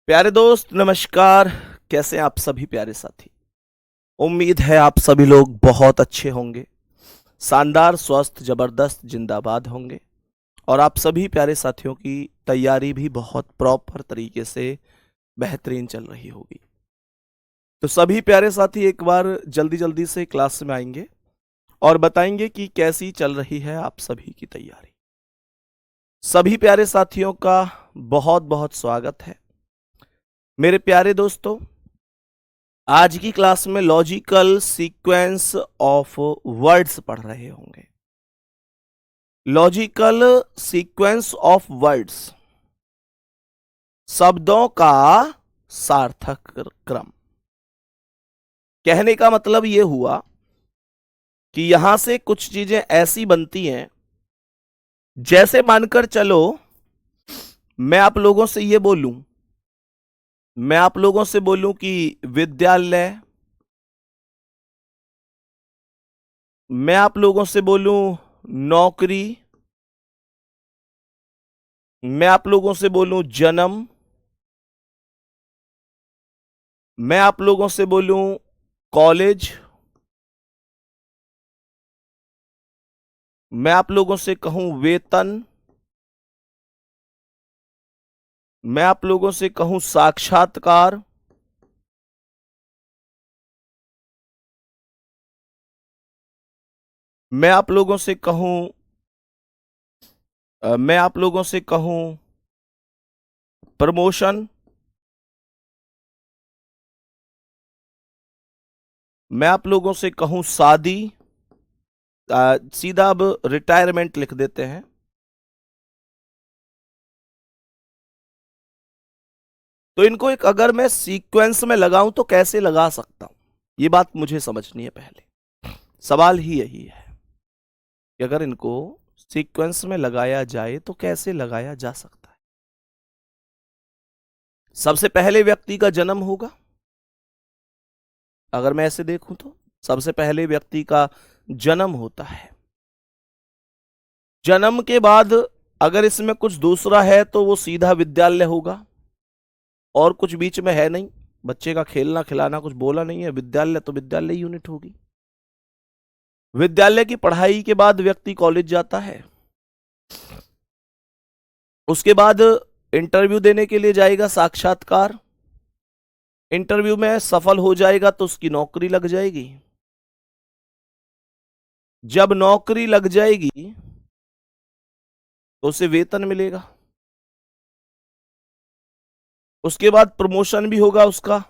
प्यारे दोस्त नमस्कार। कैसे हैं आप सभी प्यारे साथी। उम्मीद है आप सभी लोग बहुत अच्छे होंगे, शानदार स्वस्थ जबरदस्त जिंदाबाद होंगे और आप सभी प्यारे साथियों की तैयारी भी बहुत प्रॉपर तरीके से बेहतरीन चल रही होगी। तो सभी प्यारे साथी एक बार जल्दी जल्दी से क्लास में आएंगे और बताएंगे कि कैसी चल रही है आप सभी की तैयारी। सभी प्यारे साथियों का बहुत बहुत स्वागत है। मेरे प्यारे दोस्तों, आज की क्लास में लॉजिकल सीक्वेंस ऑफ वर्ड्स पढ़ रहे होंगे। लॉजिकल सीक्वेंस ऑफ वर्ड्स, शब्दों का सार्थक क्रम। कहने का मतलब यह हुआ कि यहां से कुछ चीजें ऐसी बनती हैं, जैसे मानकर चलो मैं आप लोगों से यह बोलूं, कि विद्यालय, मैं आप लोगों से बोलूं नौकरी, मैं आप लोगों से बोलूं जन्म, मैं आप लोगों से बोलूं कॉलेज, मैं आप लोगों से कहूं वेतन, मैं आप लोगों से कहूं साक्षात्कार, मैं आप लोगों से कहूं प्रमोशन, मैं आप लोगों से कहूं शादी, सीधा अब रिटायरमेंट लिख देते हैं। तो इनको एक अगर मैं सीक्वेंस में लगाऊं तो कैसे लगा सकता हूं, ये बात मुझे समझनी है। पहले सवाल ही यही है कि अगर इनको सीक्वेंस में लगाया जाए तो कैसे लगाया जा सकता है। सबसे पहले व्यक्ति का जन्म होगा, अगर मैं ऐसे देखूं तो सबसे पहले व्यक्ति का जन्म होता है। जन्म के बाद अगर इसमें कुछ दूसरा है तो वो सीधा विद्यालय होगा, और कुछ बीच में है नहीं, बच्चे का खेलना खिलाना कुछ बोला नहीं है, विद्यालय तो विद्यालय यूनिट होगी। विद्यालय की पढ़ाई के बाद व्यक्ति कॉलेज जाता है, उसके बाद इंटरव्यू देने के लिए जाएगा, साक्षात्कार। इंटरव्यू में सफल हो जाएगा तो उसकी नौकरी लग जाएगी। जब नौकरी लग जाएगी तो उसे वेतन मिलेगा, उसके बाद प्रमोशन भी होगा उसका,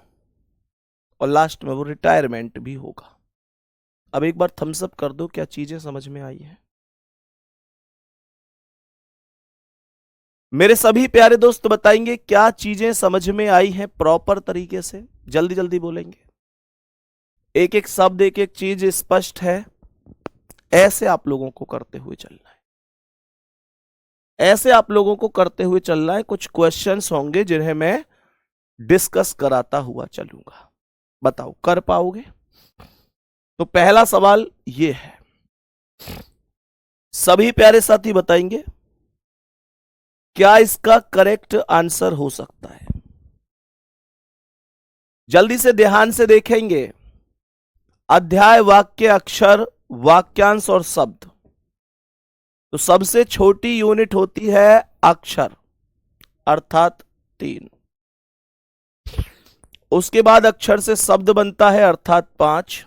और लास्ट में वो रिटायरमेंट भी होगा। अब एक बार थम्स अप कर दो, क्या चीजें समझ में आई है। मेरे सभी प्यारे दोस्त बताएंगे क्या चीजें समझ में आई हैं प्रॉपर तरीके से, जल्दी जल्दी बोलेंगे। एक एक शब्द, एक एक चीज स्पष्ट है। ऐसे आप लोगों को करते हुए चलना है, ऐसे आप लोगों को करते हुए चलना है। कुछ क्वेश्चंस होंगे जिन्हें मैं डिस्कस कराता हुआ चलूंगा। बताओ कर पाओगे? तो पहला सवाल ये है, सभी प्यारे साथी बताएंगे क्या इसका करेक्ट आंसर हो सकता है। जल्दी से ध्यान से देखेंगे। अध्याय, वाक्य, अक्षर, वाक्यांश और शब्द। तो सबसे छोटी यूनिट होती है अक्षर, अर्थात 3। उसके बाद अक्षर से शब्द बनता है, अर्थात 5।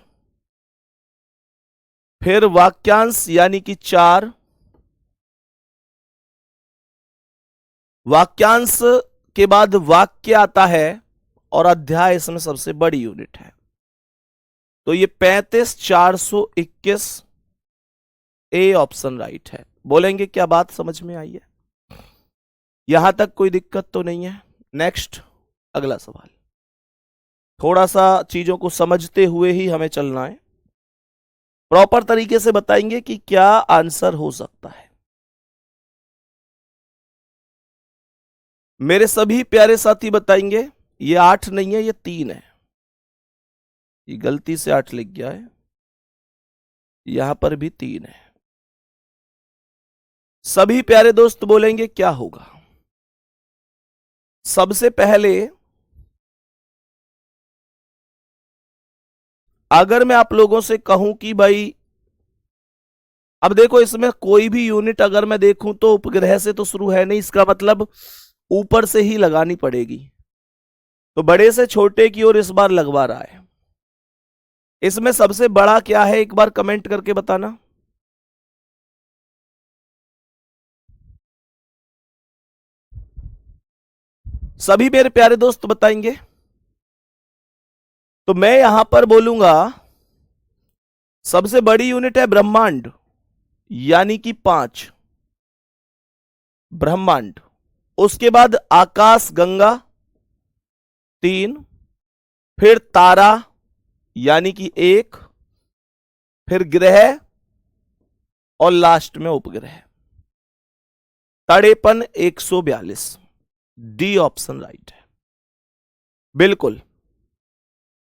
फिर वाक्यांश यानी कि 4। वाक्यांश के बाद वाक्य आता है, और अध्याय इसमें सबसे बड़ी यूनिट है। तो ये 35,421 ए ऑप्शन राइट है। बोलेंगे क्या बात समझ में आई है? यहां तक कोई दिक्कत तो नहीं है? नेक्स्ट, अगला सवाल। थोड़ा सा चीजों को समझते हुए ही हमें चलना है, प्रॉपर तरीके से बताएंगे कि क्या आंसर हो सकता है। मेरे सभी प्यारे साथी बताएंगे, ये 8 नहीं है, ये 3 है। ये गलती से 8 लिख गया है, यहां पर भी 3 है। सभी प्यारे दोस्त बोलेंगे क्या होगा। सबसे पहले अगर मैं आप लोगों से कहूं कि भाई अब देखो, इसमें कोई भी यूनिट अगर मैं देखूं तो उपग्रह से तो शुरू है नहीं, इसका मतलब ऊपर से ही लगानी पड़ेगी। तो बड़े से छोटे की ओर इस बार लगवा रहा है। इसमें सबसे बड़ा क्या है, एक बार कमेंट करके बताना। सभी मेरे प्यारे दोस्त बताएंगे। तो मैं यहां पर बोलूंगा सबसे बड़ी यूनिट है ब्रह्मांड, यानी कि 5 ब्रह्मांड। उसके बाद आकाश गंगा 3, फिर तारा यानी कि 1, फिर ग्रह, और लास्ट में उपग्रह। तड़ेपन 142। डी ऑप्शन राइट है, बिल्कुल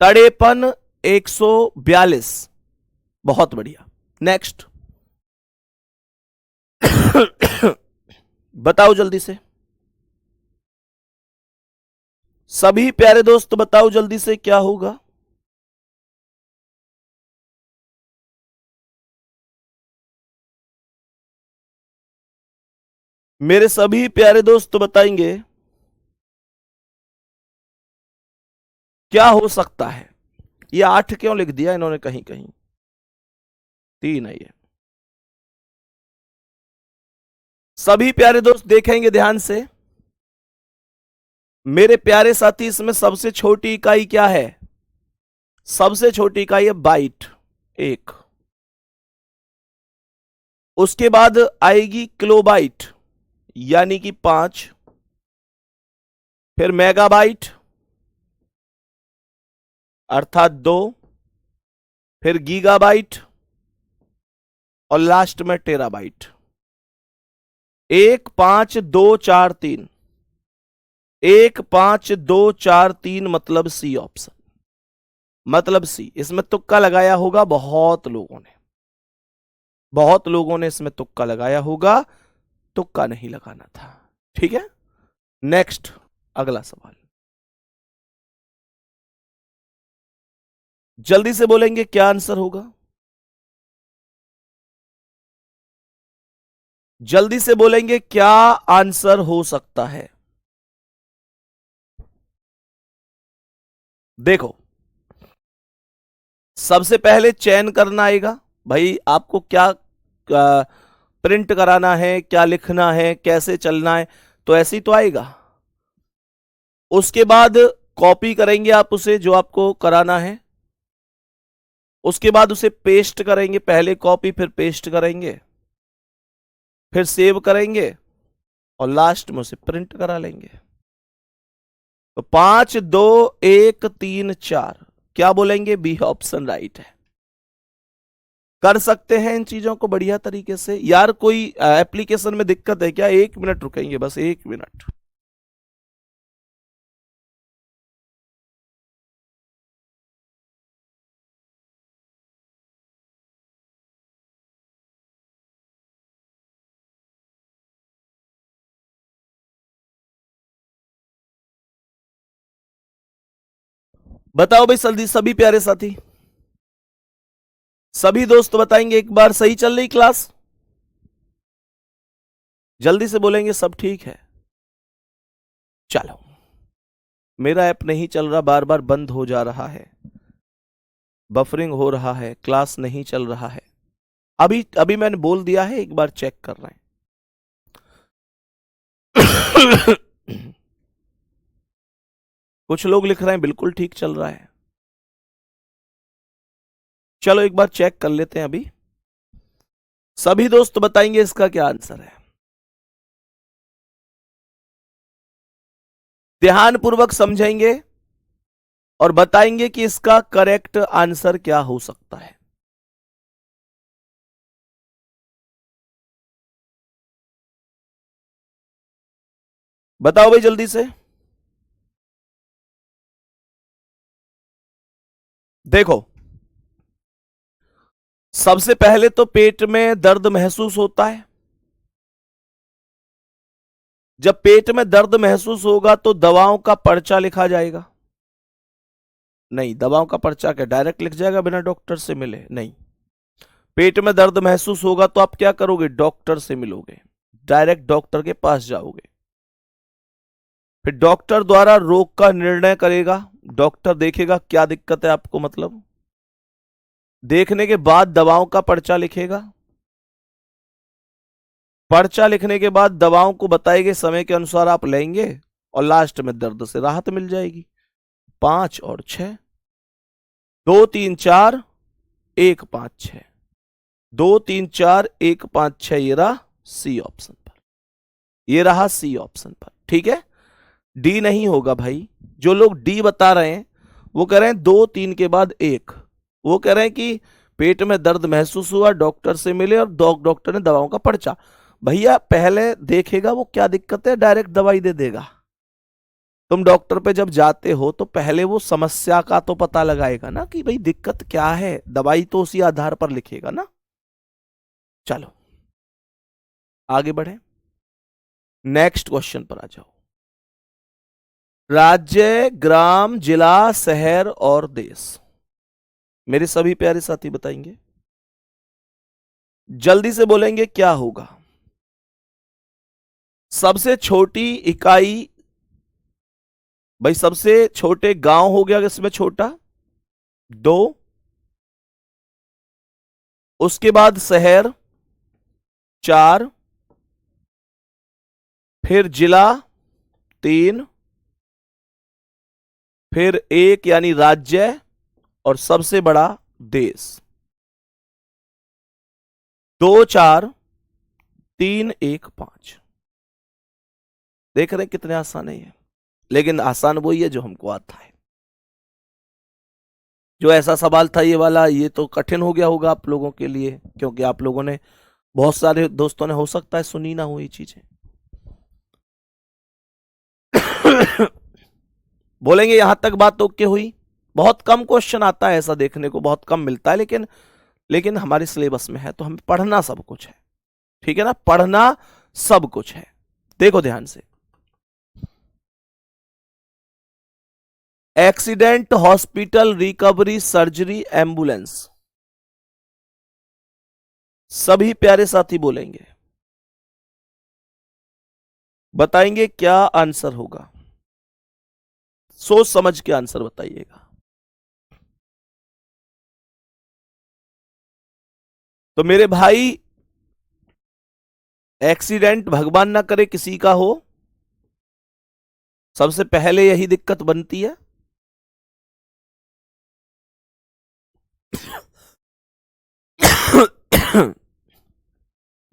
तड़ेपन 142। बहुत बढ़िया। नेक्स्ट बताओ जल्दी से, सभी प्यारे दोस्त बताओ जल्दी से क्या होगा। मेरे सभी प्यारे दोस्त बताएंगे क्या हो सकता है। ये 8 क्यों लिख दिया इन्होंने, कहीं कहीं 3 है ये। सभी प्यारे दोस्त देखेंगे ध्यान से। मेरे प्यारे साथी, इसमें सबसे छोटी इकाई क्या है? सबसे छोटी इकाई है बाइट, 1। उसके बाद आएगी किलोबाइट, यानी कि 5। फिर मेगाबाइट अर्थात 2, फिर गीगाबाइट, और लास्ट में टेराबाइट। 1 5 2 4 3, 1 5 2 4 3 मतलब सी ऑप्शन, मतलब सी। इसमें तुक्का लगाया होगा बहुत लोगों ने, बहुत लोगों ने इसमें तुक्का लगाया होगा। तुक्का नहीं लगाना था, ठीक है। नेक्स्ट, अगला सवाल जल्दी से बोलेंगे क्या आंसर होगा। जल्दी से बोलेंगे क्या आंसर हो सकता है। देखो, सबसे पहले चयन करना आएगा। भाई आपको क्या प्रिंट कराना है, क्या लिखना है, कैसे चलना है, तो ऐसे ही तो आएगा। उसके बाद कॉपी करेंगे आप उसे, जो आपको कराना है। उसके बाद उसे पेस्ट करेंगे, पहले कॉपी फिर पेस्ट करेंगे, फिर सेव करेंगे, और लास्ट में उसे प्रिंट करा लेंगे। तो 5 2 1 3 4, क्या बोलेंगे? बी ऑप्शन राइट है। कर सकते हैं इन चीजों को बढ़िया तरीके से। यार कोई एप्लीकेशन में दिक्कत है क्या? 1 मिनट रुकेंगे, बस 1 मिनट। बताओ भाई जल्दी, सभी प्यारे साथी, सभी दोस्त बताएंगे एक बार, सही चल रही क्लास? जल्दी से बोलेंगे सब ठीक है। चलो, मेरा ऐप नहीं चल रहा, बार बार बंद हो जा रहा है, बफरिंग हो रहा है, क्लास नहीं चल रहा है। अभी अभी मैंने बोल दिया है, एक बार चेक कर रहे हैं। कुछ लोग लिख रहे हैं बिल्कुल ठीक चल रहा है। चलो एक बार चेक कर लेते हैं अभी। सभी दोस्त बताएंगे इसका क्या आंसर है। ध्यानपूर्वक समझेंगे और बताएंगे कि इसका करेक्ट आंसर क्या हो सकता है। बताओ भाई जल्दी से। देखो, सबसे पहले तो पेट में दर्द महसूस होता है। जब पेट में दर्द महसूस होगा तो दवाओं का पर्चा लिखा जाएगा। नहीं। दवाओं का पर्चा क्या डायरेक्ट लिख जाएगा बिना डॉक्टर से मिले? नहीं। पेट में दर्द महसूस होगा तो आप क्या करोगे? डॉक्टर से मिलोगे, डायरेक्ट डॉक्टर के पास जाओगे। फिर डॉक्टर द्वारा रोग का निर्णय करेगा। डॉक्टर देखेगा क्या दिक्कत है आपको, मतलब देखने के बाद दवाओं का पर्चा लिखेगा। पर्चा लिखने के बाद दवाओं को बताएंगे, समय के अनुसार आप लेंगे और लास्ट में दर्द से राहत मिल जाएगी। 5 और 6, 2 3 4 1 5 6, 2 3 4 1 5 6, ये रहा सी ऑप्शन पर, ये रहा सी ऑप्शन पर। ठीक है, डी नहीं होगा भाई। जो लोग डी बता रहे हैं वो कह रहे हैं 2 3 के बाद 1, वो कह रहे हैं कि पेट में दर्द महसूस हुआ, डॉक्टर से मिले और डॉक्टर ने दवाओं का पर्चा। भैया पहले देखेगा वो क्या दिक्कत है, डायरेक्ट दवाई दे देगा। तुम डॉक्टर पे जब जाते हो तो पहले वो समस्या का तो पता लगाएगा ना कि भाई दिक्कत क्या है, दवाई तो उसी आधार पर लिखेगा ना। चलो आगे बढ़े, नेक्स्ट क्वेश्चन पर आ जाओ। राज्य, ग्राम, जिला, शहर और देश। मेरे सभी प्यारे साथी बताएंगे, जल्दी से बोलेंगे क्या होगा। सबसे छोटी इकाई, भाई सबसे छोटे गांव हो गया इसमें छोटा 2, उसके बाद शहर 4, फिर जिला 3, फिर 1 यानी राज्य और सबसे बड़ा देश। 2 4 3 1 5। देख रहे हैं कितने आसान है ये, लेकिन आसान वही है जो हमको आता है। जो ऐसा सवाल था ये वाला, ये तो कठिन हो गया होगा आप लोगों के लिए, क्योंकि आप लोगों ने, बहुत सारे दोस्तों ने हो सकता है सुनी ना हो ये चीजें। बोलेंगे यहां तक बात ओके हुई। बहुत कम क्वेश्चन आता है ऐसा, देखने को बहुत कम मिलता है, लेकिन हमारे सिलेबस में है तो हमें पढ़ना सब कुछ है। ठीक है ना, पढ़ना सब कुछ है। देखो ध्यान से, accident, hospital, recovery, surgery, ambulance. सभी प्यारे साथी बोलेंगे, बताएंगे क्या आंसर होगा। सोच समझ के आंसर बताइएगा। तो मेरे भाई, एक्सीडेंट भगवान ना करे किसी का हो, सबसे पहले यही दिक्कत बनती है।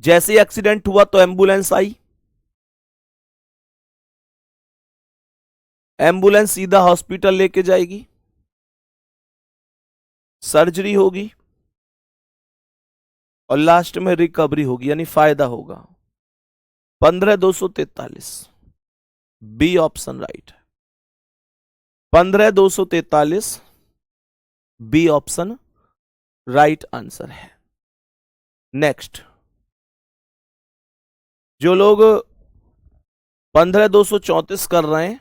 जैसे एक्सीडेंट हुआ तो एम्बुलेंस आई, एम्बुलेंस सीधा हॉस्पिटल लेके जाएगी, सर्जरी होगी और लास्ट में रिकवरी होगी, यानी फायदा होगा। 15,243 बी ऑप्शन राइट है। 15,243 बी ऑप्शन राइट आंसर है। नेक्स्ट, जो लोग 15,234 कर रहे हैं,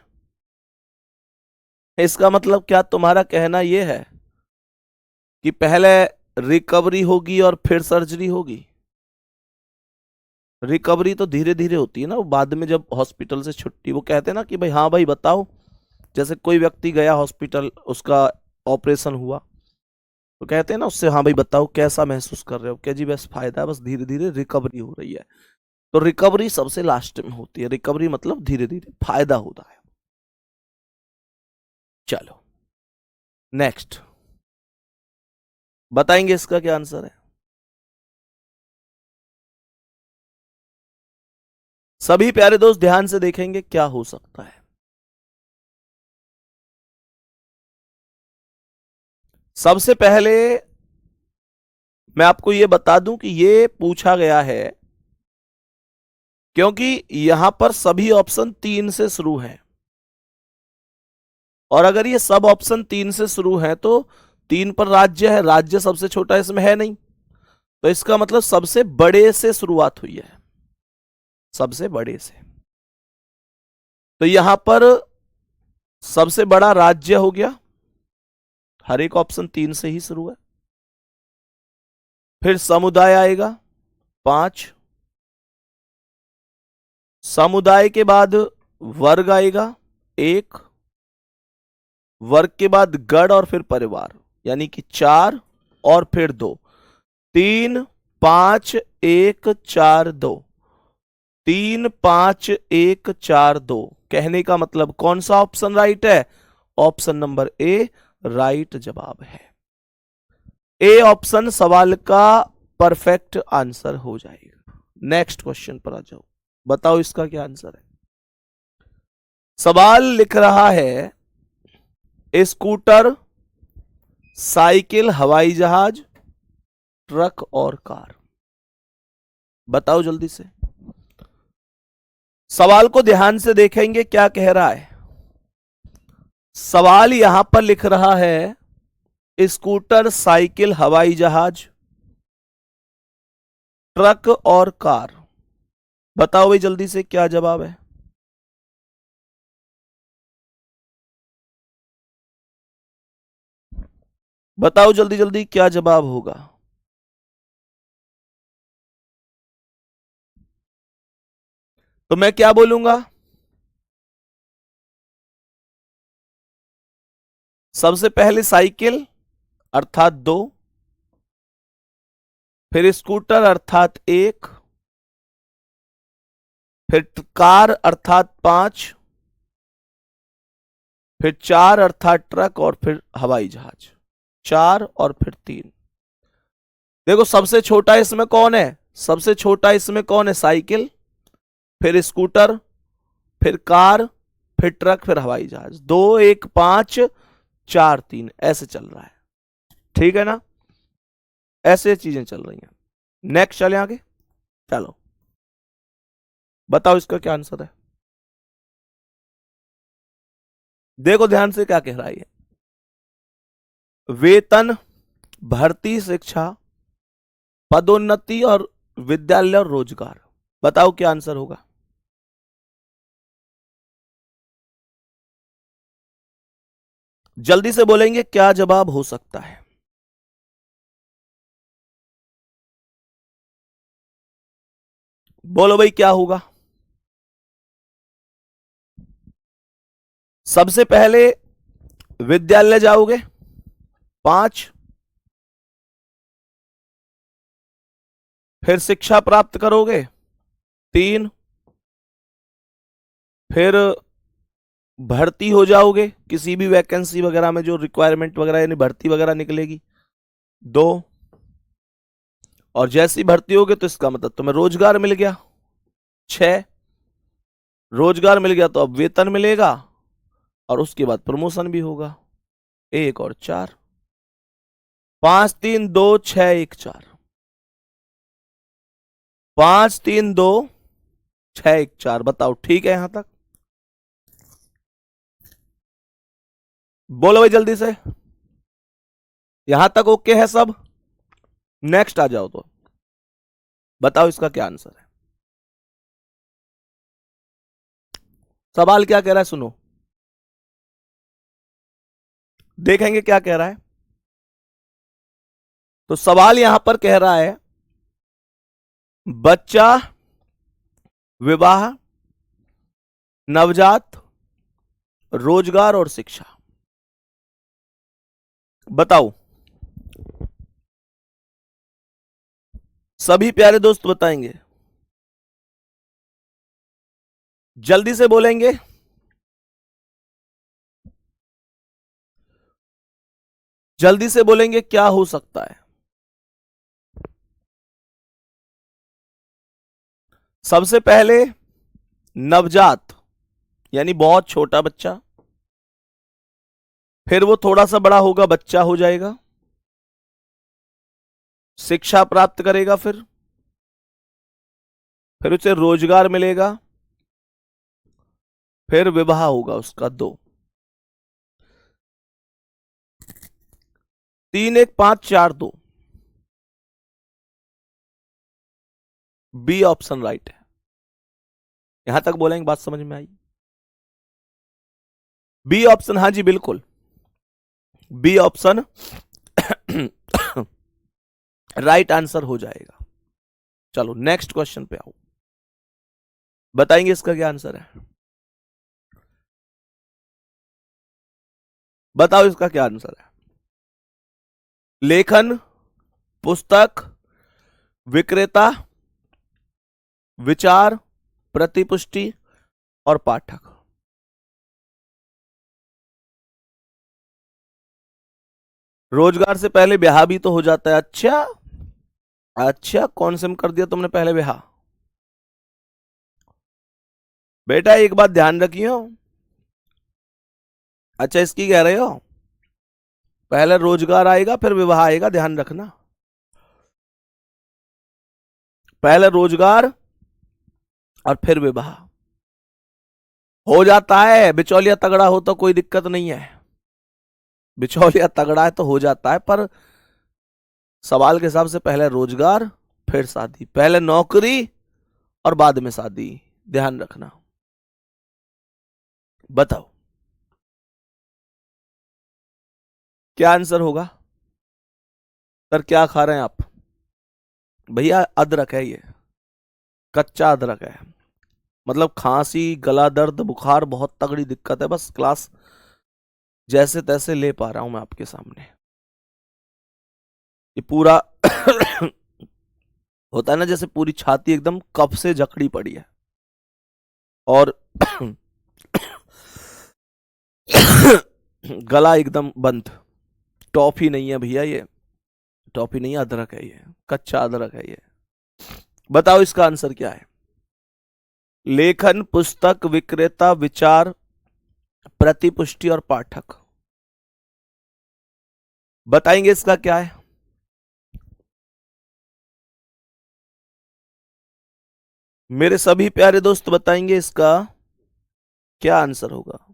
इसका मतलब क्या तुम्हारा कहना यह है कि पहले रिकवरी होगी और फिर सर्जरी होगी? रिकवरी तो धीरे धीरे होती है ना, वो बाद में जब हॉस्पिटल से छुट्टी, वो कहते हैं ना कि भाई हाँ भाई बताओ, जैसे कोई व्यक्ति गया हॉस्पिटल, उसका ऑपरेशन हुआ, तो कहते हैं ना उससे, हाँ भाई बताओ कैसा महसूस कर रहे हो, क्या जी बस फायदा है, बस धीरे धीरे रिकवरी हो रही है। तो रिकवरी सबसे लास्ट में होती है, रिकवरी मतलब धीरे धीरे फायदा होता है। चलो नेक्स्ट, बताएंगे इसका क्या आंसर है। सभी प्यारे दोस्त ध्यान से देखेंगे क्या हो सकता है। सबसे पहले मैं आपको यह बता दूं कि यह पूछा गया है क्योंकि यहां पर सभी ऑप्शन 3 से शुरू हैं, और अगर ये सब ऑप्शन 3 से शुरू है तो 3 पर राज्य है, राज्य सबसे छोटा इसमें है नहीं, तो इसका मतलब सबसे बड़े से शुरुआत हुई है, सबसे बड़े से। तो यहां पर सबसे बड़ा राज्य हो गया, हर एक ऑप्शन 3 से ही शुरू है। फिर समुदाय आएगा 5, समुदाय के बाद वर्ग आएगा 1, वर्ग के बाद गण और फिर परिवार यानी कि 4 और फिर 2, 3 5 1 4 2, 3 5 1 4 2। कहने का मतलब कौन सा ऑप्शन राइट है? ऑप्शन नंबर ए राइट जवाब है। ए ऑप्शन सवाल का परफेक्ट आंसर हो जाएगा। नेक्स्ट क्वेश्चन पर आ जाओ, बताओ इसका क्या आंसर है। सवाल लिख रहा है स्कूटर, साइकिल, हवाई जहाज, ट्रक और कार। बताओ जल्दी से। सवाल को ध्यान से देखेंगे क्या कह रहा है। सवाल यहां पर लिख रहा है स्कूटर, साइकिल, हवाई जहाज, ट्रक और कार। बताओ भाई जल्दी से क्या जवाब है। बताओ जल्दी जल्दी क्या जवाब होगा। तो मैं क्या बोलूंगा? सबसे पहले साइकिल अर्थात 2, फिर स्कूटर अर्थात 1, फिर कार अर्थात 5, फिर 4 अर्थात ट्रक और फिर हवाई जहाज 4 और फिर 3। देखो सबसे छोटा इसमें कौन है? सबसे छोटा इसमें कौन है? साइकिल, फिर स्कूटर, फिर कार, फिर ट्रक, फिर हवाई जहाज। 2 1 5 4 3 ऐसे चल रहा है। ठीक है ना? ऐसे चीजें चल रही हैं। नेक्स्ट चले आगे। चलो बताओ इसका क्या आंसर है। देखो ध्यान से क्या कह रहा है। वेतन, भर्ती, शिक्षा, पदोन्नति और विद्यालय और रोजगार। बताओ क्या आंसर होगा। जल्दी से बोलेंगे क्या जवाब हो सकता है। बोलो भाई क्या होगा। सबसे पहले विद्यालय जाओगे 5, फिर शिक्षा प्राप्त करोगे 3, फिर भर्ती हो जाओगे किसी भी वैकेंसी वगैरह में जो रिक्वायरमेंट वगैरह यानी भर्ती वगैरह निकलेगी 2, और जैसी भर्ती होगे तो इसका मतलब तुम्हें रोजगार मिल गया 6, रोजगार मिल गया तो अब वेतन मिलेगा और उसके बाद प्रमोशन भी होगा 1 और 4। 5 3 2 6 1 4, 5 3 2 6 1 4। बताओ ठीक है यहां तक? बोलो भाई जल्दी से। यहां तक ओके है सब? नेक्स्ट आ जाओ तो बताओ इसका क्या आंसर है। सवाल क्या कह रहा है सुनो, देखेंगे क्या कह रहा है। तो सवाल यहां पर कह रहा है बच्चा, विवाह, नवजात, रोजगार और शिक्षा। बताओ सभी प्यारे दोस्त बताएंगे, जल्दी से बोलेंगे। जल्दी से बोलेंगे क्या हो सकता है। सबसे पहले नवजात यानी बहुत छोटा बच्चा, फिर वो थोड़ा सा बड़ा होगा बच्चा हो जाएगा, शिक्षा प्राप्त करेगा, फिर उसे रोजगार मिलेगा, फिर विवाह होगा उसका 2। 3 1 5 4 2 बी ऑप्शन राइट है। यहां तक बोलेंगे बात समझ में आई? बी ऑप्शन, हाँ जी बिल्कुल बी ऑप्शन राइट आंसर हो जाएगा। चलो नेक्स्ट क्वेश्चन पे आओ, बताएंगे इसका क्या आंसर है। बताओ इसका क्या आंसर है। लेखन, पुस्तक, विक्रेता, विचार, प्रतिपुष्टि और पाठक। रोजगार से पहले ब्याह भी तो हो जाता है। अच्छा अच्छा, कौन से में कर दिया तुमने पहले ब्याह। बेटा एक बात ध्यान रखियो। अच्छा इसकी कह रहे हो, पहले रोजगार आएगा फिर विवाह आएगा, ध्यान रखना। पहले रोजगार और फिर विवाह हो जाता है। बिचौलिया तगड़ा हो तो कोई दिक्कत नहीं है, बिचौलिया तगड़ा है तो हो जाता है, पर सवाल के हिसाब से पहले रोजगार फिर शादी, पहले नौकरी और बाद में शादी, ध्यान रखना। बताओ क्या आंसर होगा। सर क्या खा रहे हैं आप। भैया अदरक है ये, कच्चा अदरक है। मतलब खांसी, गला दर्द, बुखार, बहुत तगड़ी दिक्कत है, बस क्लास जैसे तैसे ले पा रहा हूं मैं आपके सामने। ये पूरा होता है ना जैसे पूरी छाती एकदम कफ से जकड़ी पड़ी है, और गला एकदम बंद। टॉफी नहीं है भैया ये, टॉफी नहीं है, अदरक है ये, कच्चा अदरक है ये। बताओ इसका आंसर क्या है। लेखन, पुस्तक, विक्रेता, विचार, प्रतिपुष्टि और पाठक। बताएंगे इसका क्या है। मेरे सभी प्यारे दोस्त बताएंगे इसका क्या आंसर होगा।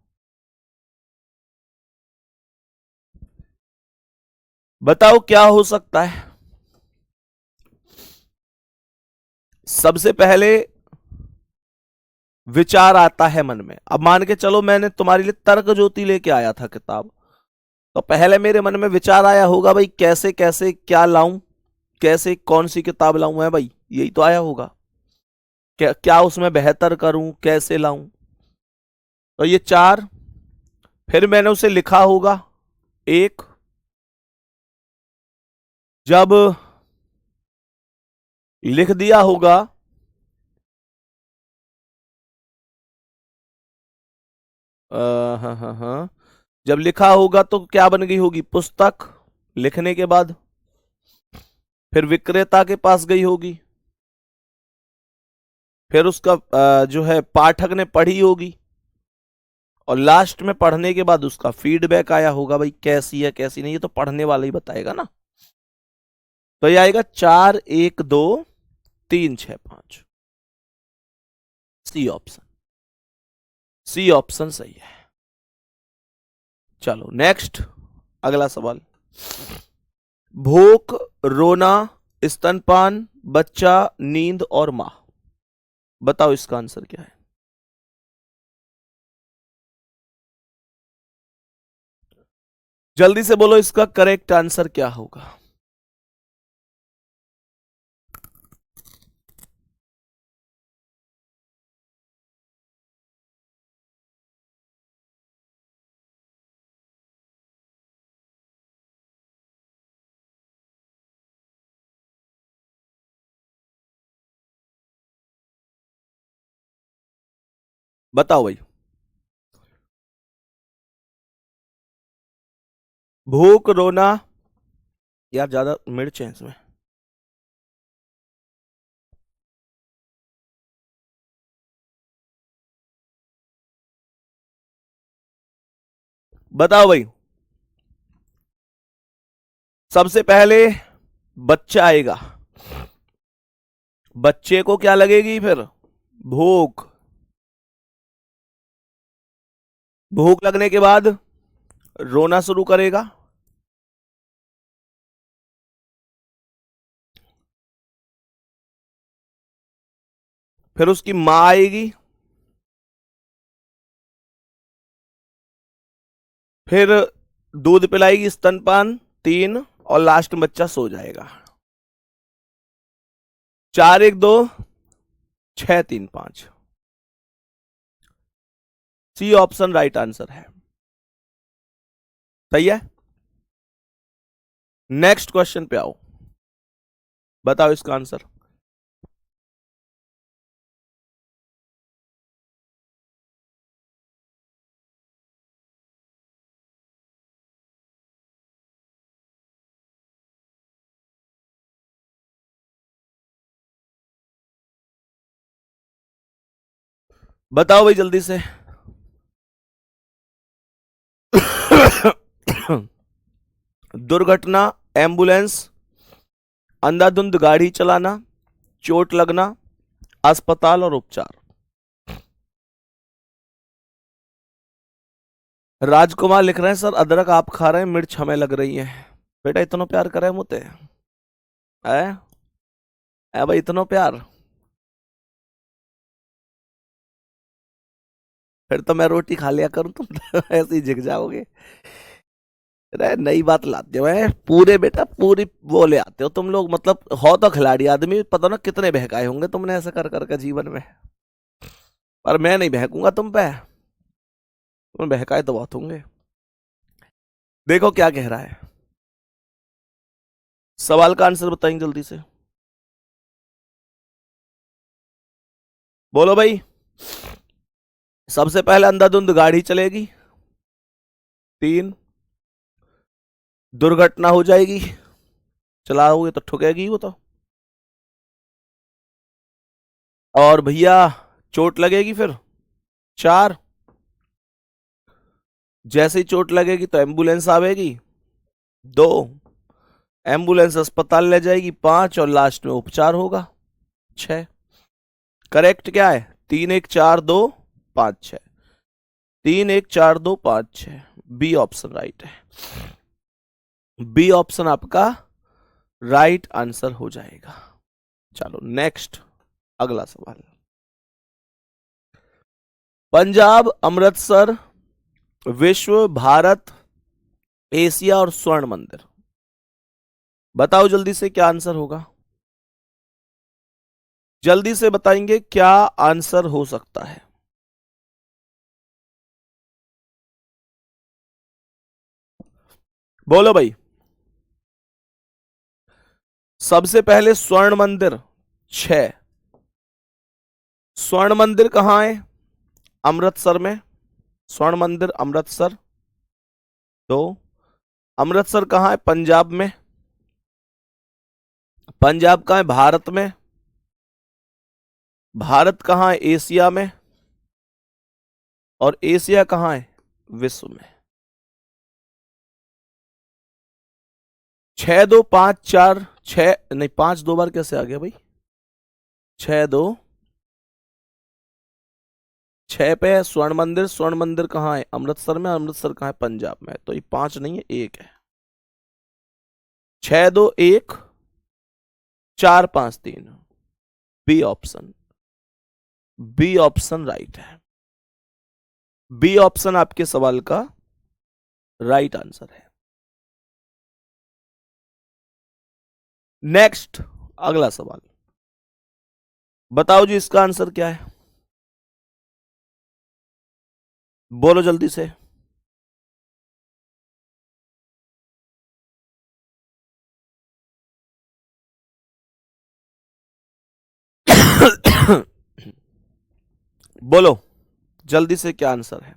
बताओ क्या हो सकता है। सबसे पहले विचार आता है मन में। अब मान के चलो मैंने तुम्हारे लिए तर्क ज्योति लेके आया था किताब, तो पहले मेरे मन में विचार आया होगा भाई कैसे कैसे क्या लाऊं, कैसे कौन सी किताब लाऊं है भाई, यही तो आया होगा। क्या क्या उसमें बेहतर करूं, कैसे लाऊं। तो ये चार, फिर मैंने उसे लिखा होगा। एक, जब लिख दिया होगा, हाँ हाँ हाँ, जब लिखा होगा तो क्या बन गई होगी, पुस्तक। लिखने के बाद फिर विक्रेता के पास गई होगी, फिर उसका जो है पाठक ने पढ़ी होगी, और लास्ट में पढ़ने के बाद उसका फीडबैक आया होगा भाई कैसी है कैसी नहीं, ये तो पढ़ने वाला ही बताएगा ना। तो ये आएगा 4 1 2 3 6 5। सी ऑप्शन, सी ऑप्शन सही है। चलो नेक्स्ट, अगला सवाल। भूख, रोना, स्तनपान, बच्चा, नींद और मां। बताओ इसका आंसर क्या है। जल्दी से बोलो इसका करेक्ट आंसर क्या होगा। बताओ भाई। भूख, रोना, यार ज्यादा मिर्च है इसमें। बताओ भाई। सबसे पहले बच्चा आएगा, बच्चे को क्या लगेगी फिर, भूख। भूख लगने के बाद रोना शुरू करेगा, फिर उसकी मां आएगी, फिर दूध पिलाएगी, स्तनपान 3, और लास्ट में बच्चा सो जाएगा। 4 1 2 6 3 5। सी ऑप्शन राइट आंसर है। सही है। नेक्स्ट क्वेश्चन पे आओ, बताओ इसका आंसर। बताओ भाई जल्दी से। दुर्घटना, एम्बुलेंस, अंधाधुंध गाड़ी चलाना, चोट लगना, अस्पताल और उपचार। राजकुमार लिख रहे हैं सर अदरक आप खा रहे हैं, मिर्च हमें लग रही है। बेटा इतना प्यार करे मुझे है? है भाई इतना प्यार? फिर तो मैं रोटी खा लिया करूं, तुम तो ऐसे ही झिक जाओगे। अरे नई बात लाते हो है पूरे, बेटा पूरी वो ले आते हो तुम लोग, मतलब हो तो खिलाड़ी आदमी, पता ना कितने बहकाए होंगे तुमने ऐसा कर करके जीवन में। पर मैं नहीं बहकूंगा तुम पे, तुम बहकाए तो बहुत होंगे। देखो क्या कह रहा है, सवाल का आंसर बताएंगे जल्दी से। बोलो भाई। सबसे पहले अंधाधुंध गाड़ी चलेगी, 3, दुर्घटना हो जाएगी, चलाओगे तो ठुकेगी वो तो, और भैया चोट लगेगी फिर, 4, जैसे ही चोट लगेगी तो एम्बुलेंस आवेगी, 2, एम्बुलेंस अस्पताल ले जाएगी, 5, और लास्ट में उपचार होगा, 6। करेक्ट क्या है? 3 1 4 2 5 6। 3 1 4 2 5 6, बी ऑप्शन राइट है। बी ऑप्शन आपका राइट आंसर हो जाएगा। चलो नेक्स्ट, अगला सवाल। पंजाब, अमृतसर, विश्व, भारत, एशिया और स्वर्ण मंदिर। बताओ जल्दी से क्या आंसर होगा। जल्दी से बताएंगे क्या आंसर हो सकता है। बोलो भाई। सबसे पहले स्वर्ण मंदिर 6। स्वर्ण मंदिर कहां है? अमृतसर में, स्वर्ण मंदिर अमृतसर। 2, अमृतसर कहां है? पंजाब में। पंजाब कहां है? भारत में। भारत कहां है? एशिया में। और एशिया कहां है? विश्व में। 6 2 5 4 6 नहीं, 5 2 बार कैसे आ गया भाई? 6 2 6 पे है स्वर्ण मंदिर। स्वर्ण मंदिर कहाँ है? अमृतसर में। अमृतसर कहाँ है? पंजाब में। तो ये 5 नहीं है, 1 है। 6 2 1 4 5 3, B option. B option right है। बी ऑप्शन आपके सवाल का राइट आंसर है। नेक्स्ट, अगला सवाल। बताओ जी इसका आंसर क्या है, बोलो जल्दी से। बोलो जल्दी से क्या आंसर है।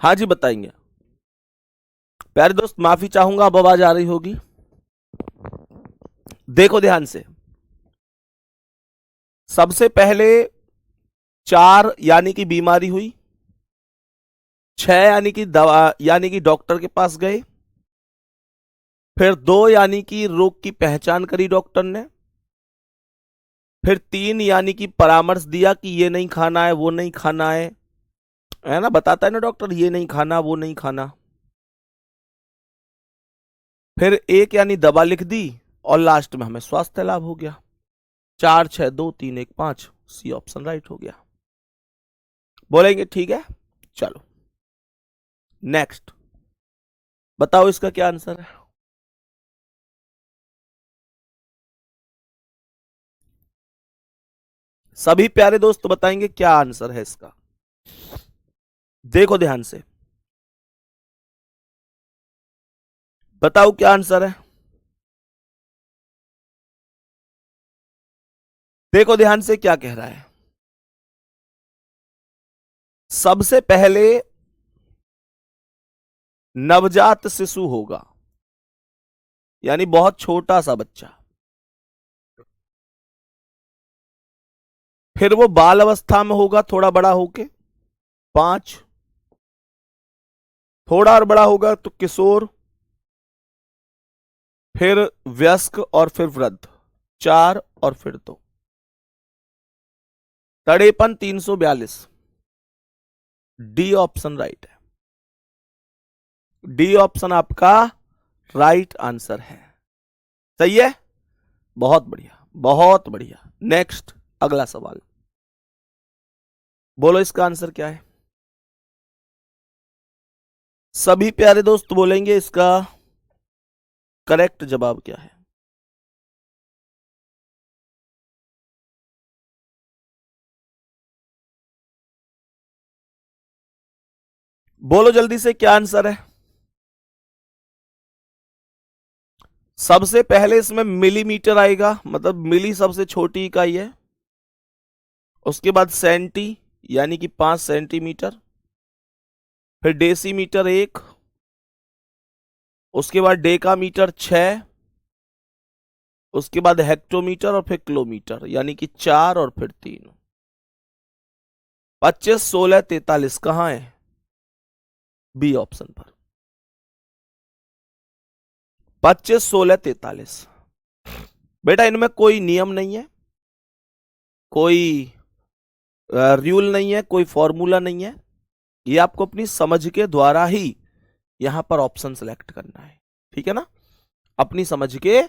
हाँ जी बताएंगे। प्यारे दोस्त माफी चाहूंगा, अब आवाज आ रही होगी। देखो ध्यान से, सबसे पहले 4 यानी कि बीमारी हुई, 6 यानी कि दवा यानी कि डॉक्टर के पास गए, फिर 2 यानी कि रोग की पहचान करी डॉक्टर ने, फिर 3 यानी कि परामर्श दिया कि ये नहीं खाना है, वो नहीं खाना है ना, बताता है ना डॉक्टर, ये नहीं खाना वो नहीं खाना। फिर 1 यानी दवा लिख दी, और लास्ट में हमें स्वास्थ्य लाभ हो गया। 4 6 2 3 1 5, सी ऑप्शन राइट हो गया। बोलेंगे ठीक है, चलो नेक्स्ट, बताओ इसका क्या आंसर है। सभी प्यारे दोस्त बताएंगे क्या आंसर है इसका। देखो ध्यान से, बताओ क्या आंसर है। देखो ध्यान से क्या कह रहा है। सबसे पहले नवजात शिशु होगा, यानी बहुत छोटा सा बच्चा, फिर वो बाल अवस्था में होगा थोड़ा बड़ा होके 5, थोड़ा और बड़ा होगा तो किशोर, फिर वयस्क और फिर वृद्ध 4, और फिर 2। 53 342, डी ऑप्शन राइट है। डी ऑप्शन आपका राइट आंसर है। सही है, बहुत बढ़िया बहुत बढ़िया। नेक्स्ट, अगला सवाल, बोलो इसका आंसर क्या है। सभी प्यारे दोस्त बोलेंगे इसका करेक्ट जवाब क्या है। बोलो जल्दी से क्या आंसर है। सबसे पहले इसमें मिलीमीटर आएगा, मतलब मिली सबसे छोटी इकाई है। उसके बाद सेंटी यानी कि 5 सेंटीमीटर, फिर डेसीमीटर 1, उसके बाद डेकामीटर 6, उसके बाद हेक्टोमीटर और फिर किलोमीटर यानी कि 4, और फिर 3। 25 16 43 कहां है, बी ऑप्शन पर। 25 16 43। बेटा इनमें कोई नियम नहीं है, कोई रूल नहीं है, कोई फॉर्मूला नहीं है। ये आपको अपनी समझ के द्वारा ही यहां पर ऑप्शन सेलेक्ट करना है, ठीक है ना। अपनी समझ के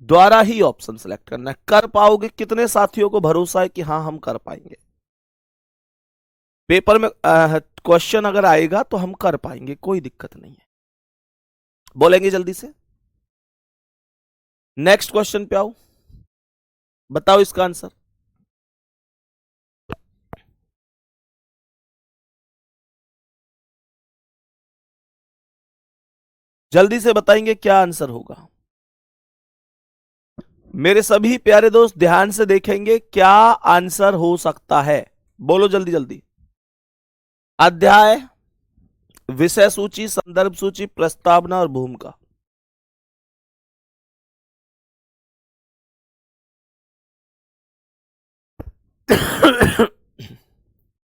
द्वारा ही ऑप्शन सेलेक्ट करना है। कर पाओगे, कितने साथियों को भरोसा है कि हाँ हम कर पाएंगे। पेपर में क्वेश्चन अगर आएगा तो हम कर पाएंगे, कोई दिक्कत नहीं है। बोलेंगे जल्दी से, नेक्स्ट क्वेश्चन पे आओ, बताओ इसका आंसर। जल्दी से बताएंगे क्या आंसर होगा। मेरे सभी प्यारे दोस्त ध्यान से देखेंगे क्या आंसर हो सकता है। बोलो जल्दी जल्दी। अध्याय, विषय सूची, संदर्भ सूची, प्रस्तावना और भूमिका।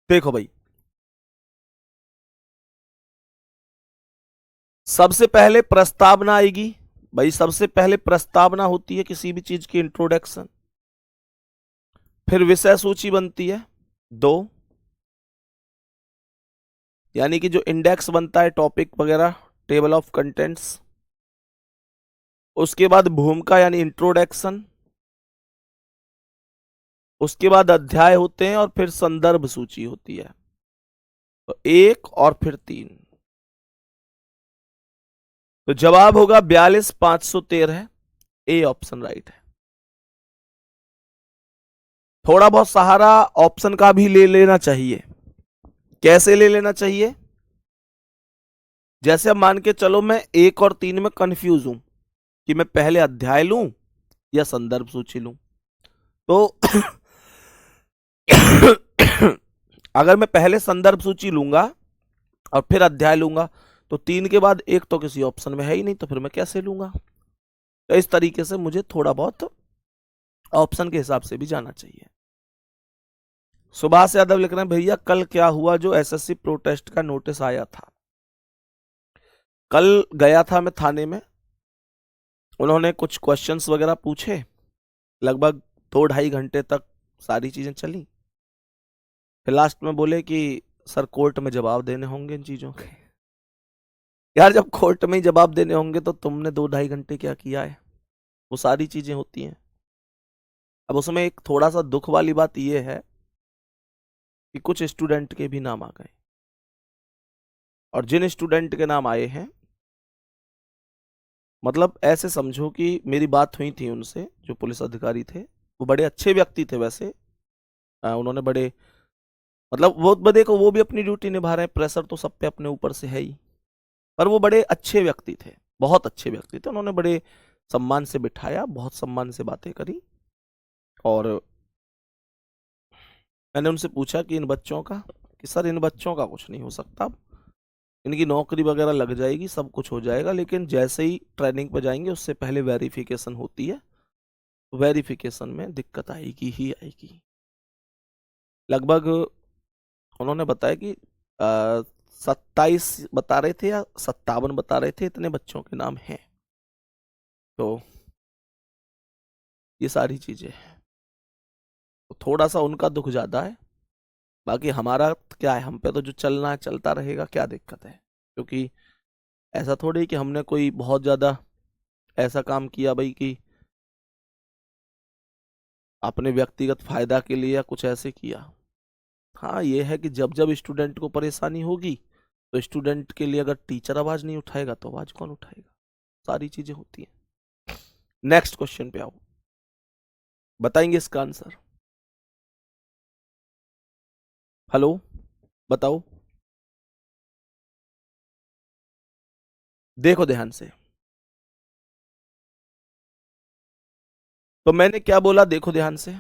देखो भाई, सबसे पहले प्रस्तावना आएगी। भाई सबसे पहले प्रस्तावना होती है किसी भी चीज की, इंट्रोडक्शन। फिर विषय सूची बनती है 2, यानी कि जो इंडेक्स बनता है टॉपिक वगैरह, टेबल ऑफ कंटेंट्स। उसके बाद भूमिका यानी इंट्रोडक्शन। उसके बाद अध्याय होते हैं और फिर संदर्भ सूची होती है। तो 1 और फिर 3। तो जवाब होगा 42 513, ए ऑप्शन राइट है। थोड़ा बहुत सहारा ऑप्शन का भी ले लेना चाहिए। कैसे ले लेना चाहिए, जैसे अब मान के चलो मैं 1 और 3 में कंफ्यूज हूं कि मैं पहले अध्याय लूं या संदर्भ सूची लूं। तो अगर मैं पहले संदर्भ सूची लूंगा और फिर अध्याय लूंगा, तो 3 के बाद 1 तो किसी ऑप्शन में है ही नहीं, तो फिर मैं कैसे लूंगा? तो इस तरीके से मुझे थोड़ा बहुत ऑप्शन के हिसाब से भी जाना चाहिए। सुभाष यादव लिख रहे हैं, भैया कल क्या हुआ जो एसएससी प्रोटेस्ट का नोटिस आया था? कल गया था मैं थाने में, उन्होंने कुछ क्वेश्चंस वगैरह पूछे, लगभग 2-2.5 घंटे तक सारी चीजें चली। फिर लास्ट में बोले कि सर कोर्ट में जवाब देने होंगे इन चीजों के। यार जब कोर्ट में ही जवाब देने होंगे तो तुमने 2-2.5 घंटे क्या किया है? वो सारी चीजें होती हैं। अब उसमें एक थोड़ा सा दुख वाली बात यह है कि कुछ स्टूडेंट के भी नाम आ गए, और जिन स्टूडेंट के नाम आए हैं, मतलब ऐसे समझो कि मेरी बात हुई थी उनसे, जो पुलिस अधिकारी थे, वो बड़े अच्छे व्यक्ति थे वैसे। उन्होंने बड़े, मतलब वो देखो वो भी अपनी ड्यूटी निभा रहे हैं, प्रेशर तो सब पे अपने ऊपर से है ही, पर वो बड़े अच्छे व्यक्ति थे, बहुत अच्छे व्यक्ति थे। उन्होंने बड़े सम्मान से बिठाया, बहुत सम्मान से बातें करी, और मैंने उनसे पूछा कि इन बच्चों का, कि सर इन बच्चों का कुछ नहीं हो सकता, इनकी नौकरी वगैरह लग जाएगी, सब कुछ हो जाएगा, लेकिन जैसे ही ट्रेनिंग पर जाएंगे उससे पहले वेरिफिकेशन होती है, वेरिफिकेशन में दिक्कत आएगी ही आएगी। लगभग उन्होंने बताया कि 27 बता रहे थे या 57 बता रहे थे, इतने बच्चों के नाम हैं। तो ये सारी चीजें हैं, तो थोड़ा सा उनका दुख ज्यादा है। बाकी हमारा क्या है, हम पे तो जो चलना है चलता रहेगा, क्या दिक्कत है? क्योंकि ऐसा थोड़ी है कि हमने कोई बहुत ज्यादा ऐसा काम किया भाई कि अपने व्यक्तिगत फायदा के लिए या कुछ ऐसे किया। हाँ ये है कि जब जब स्टूडेंट को परेशानी होगी, तो स्टूडेंट के लिए अगर टीचर आवाज नहीं उठाएगा तो आवाज कौन उठाएगा? सारी चीजें होती हैं। नेक्स्ट क्वेश्चन पे आओ, बताएंगे इसका आंसर? हेलो, बताओ, देखो ध्यान से। तो मैंने क्या बोला, देखो ध्यान से।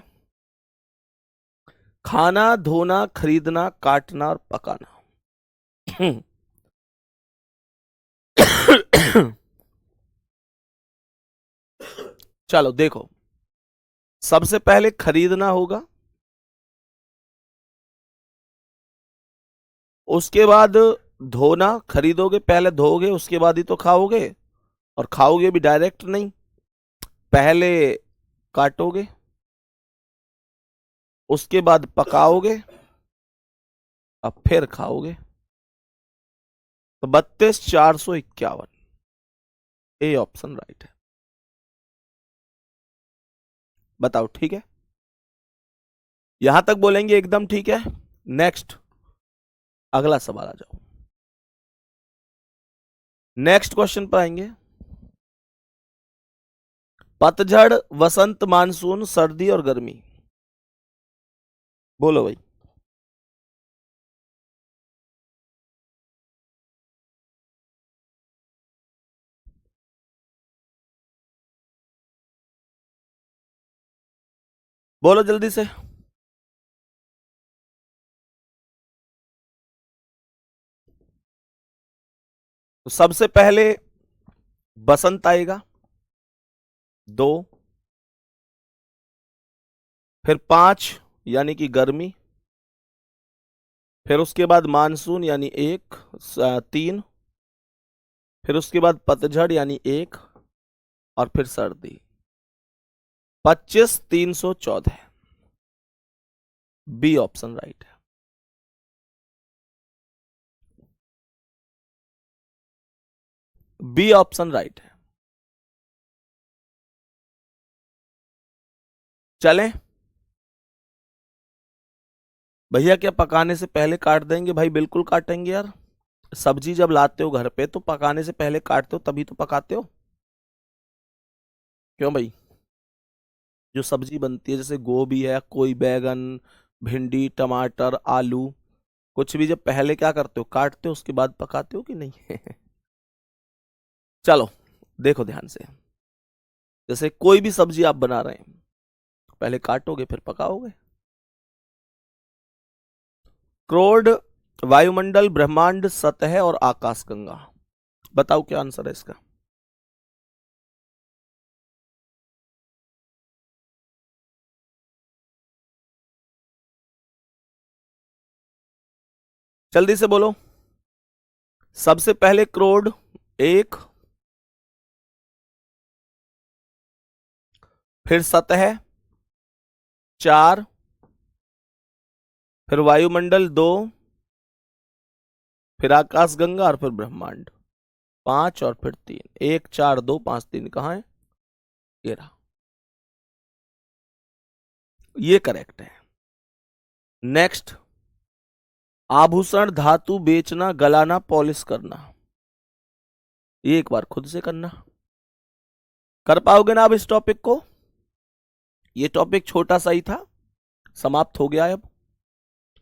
खाना, धोना, खरीदना, काटना और पकाना। चलो देखो, सबसे पहले खरीदना होगा, उसके बाद धोना। खरीदोगे पहले, धोगे उसके बाद ही तो खाओगे, और खाओगे भी डायरेक्ट नहीं, पहले काटोगे, उसके बाद पकाओगे, अब फिर खाओगे। तो 32,451, ए ऑप्शन राइट है। बताओ ठीक है? यहां तक बोलेंगे एकदम ठीक है। नेक्स्ट, अगला सवाल आ जाओ। नेक्स्ट क्वेश्चन पर आएंगे। पतझड़, वसंत, मानसून, सर्दी और गर्मी। बोलो भाई। बोलो जल्दी से। तो सबसे पहले बसंत आएगा, 2, फिर 5 यानी कि गर्मी, फिर उसके बाद मानसून यानी 1, 3, फिर उसके बाद पतझड़ यानी 1, और फिर सर्दी। 25,314, बी ऑप्शन राइट है। बी ऑप्शन राइट है। चलें भैया, क्या पकाने से पहले काट देंगे? भाई बिल्कुल काटेंगे यार। सब्जी जब लाते हो घर पे तो पकाने से पहले काटते हो, तभी तो पकाते हो। क्यों भाई? जो सब्जी बनती है, जैसे गोभी है, कोई बैगन, भिंडी, टमाटर, आलू, कुछ भी जब पहले क्या करते हो, काटते हो, उसके बाद पकाते हो कि नहीं? चलो देखो ध्यान से। जैसे कोई भी सब्जी आप बना रहे हैं, पहले काटोगे फिर पकाओगे। क्रोड वायुमंडल, ब्रह्मांड, सतह और आकाशगंगा। बताओ क्या आंसर है इसका। जल्दी से बोलो। सबसे पहले क्रोड 1, फिर सतह 4, फिर वायुमंडल 2, फिर आकाशगंगा और फिर ब्रह्मांड 5 और फिर 3। 1 4 2 5 3 कहाँ है? ये रहा। ये करेक्ट है। नेक्स्ट, आभूषण, धातु बेचना, गलाना, पॉलिश करना। ये एक बार खुद से करना। कर पाओगे ना अब इस टॉपिक को? ये टॉपिक छोटा सा ही था, समाप्त हो गया है अब,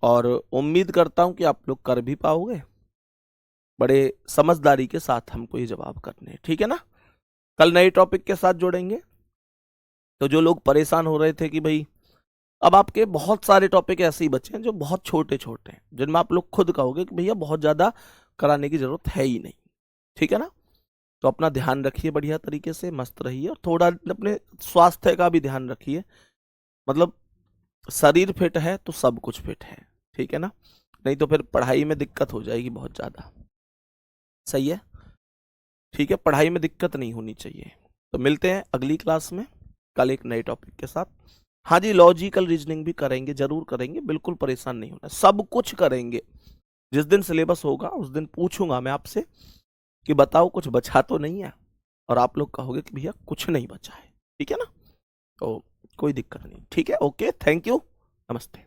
और उम्मीद करता हूं कि आप लोग कर भी पाओगे। बड़े समझदारी के साथ हमको ये जवाब करने हैं, ठीक है ना? कल नए टॉपिक के साथ जोड़ेंगे। तो जो लोग परेशान हो रहे थे कि भाई अब आपके बहुत सारे टॉपिक ऐसे ही बचे हैं जो बहुत छोटे छोटे हैं, जिनमें आप लोग खुद कहोगे कि भैया बहुत ज्यादा कराने की जरूरत है ही नहीं, ठीक है ना? तो अपना ध्यान रखिए, बढ़िया तरीके से मस्त रहिए, और थोड़ा अपने स्वास्थ्य का भी ध्यान रखिए। मतलब शरीर फिट है तो सब कुछ फिट है, ठीक है ना? नहीं तो फिर पढ़ाई में दिक्कत हो जाएगी बहुत ज्यादा। सही है? ठीक है, पढ़ाई में दिक्कत नहीं होनी चाहिए। तो मिलते हैं अगली क्लास में कल एक नए टॉपिक के साथ। हाँ जी, लॉजिकल रीजनिंग भी करेंगे, जरूर करेंगे, बिल्कुल परेशान नहीं होना, सब कुछ करेंगे। जिस दिन सिलेबस होगा उस दिन पूछूंगा मैं आपसे कि बताओ कुछ बचा तो नहीं है, और आप लोग कहोगे कि भैया कुछ नहीं बचा है, ठीक है ना? तो कोई दिक्कत नहीं, ठीक है, ओके, थैंक यू, नमस्ते।